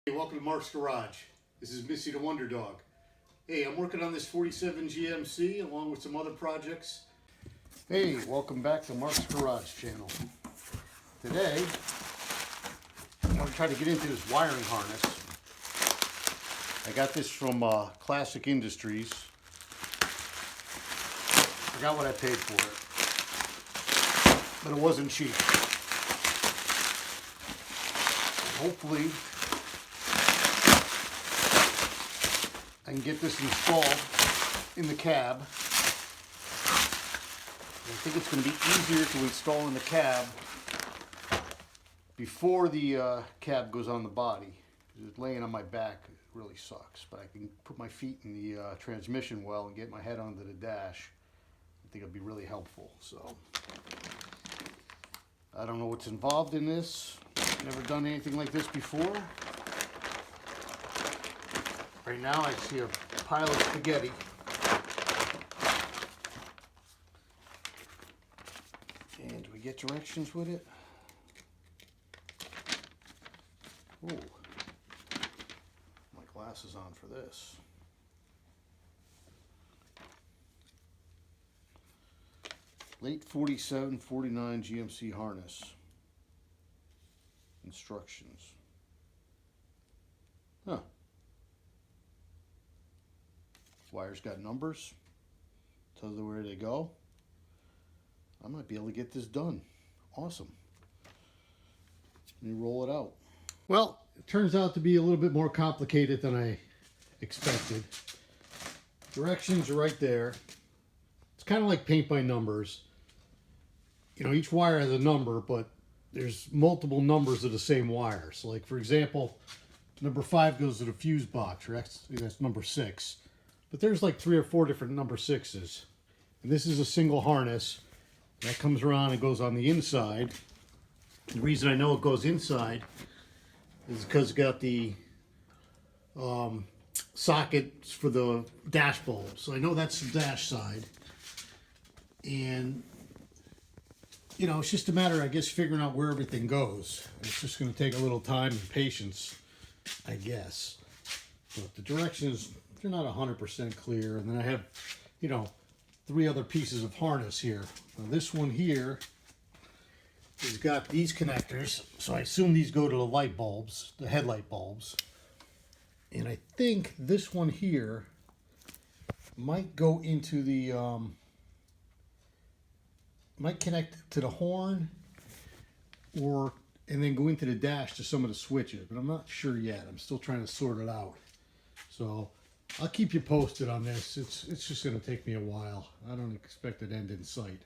Hey, welcome to Mark's Garage. This is Missy the Wonder Dog. Hey, I'm working on this 47 GMC along with some other projects. Hey, welcome back to Mark's Garage channel. Today, I'm going to try to get into this wiring harness. I got this from Classic Industries. Forgot what I paid for it, but it wasn't cheap. Hopefully, I can get this installed in the cab. I think it's going to be easier to install in the cab before the cab goes on the body. Because laying on my back really sucks, but I can put my feet in the transmission well and get my head onto the dash. I think it'll be really helpful. So I don't know what's involved in this. Never done anything like this before. Right now I see a pile of spaghetti. And do we get directions with it? Oh, my glasses on for this. Late 47, 49 GMC harness. Instructions. Huh. Wires got numbers. Tells you where they go. I might be able to get this done. Awesome. Let me roll it out. Well, it turns out to be a little bit more complicated than I expected. Directions are right there. It's kind of like paint by numbers. You know, each wire has a number, but there's multiple numbers of the same wire. So like, for example, number 5 goes to the fuse box, or that's number 6. But there's like 3 or 4 different number 6s. And this is a single harness that comes around and goes on the inside. The reason I know it goes inside is because it's got the sockets for the dash bulbs. So I know that's the dash side. And you know, it's just a matter, I guess, figuring out where everything goes. It's just going to take a little time and patience, I guess. But the directions, they're not 100% clear. And then I have, you know, 3 other pieces of harness here. Now this one here has got these connectors. So I assume these go to the light bulbs, the headlight bulbs. And I think this one here might go into the... might connect to the horn and then go into the dash to some of the switches, but I'm not sure yet. I'm still trying to sort it out. So I'll keep you posted on this. It's just going to take me a while. I don't expect it to end in sight.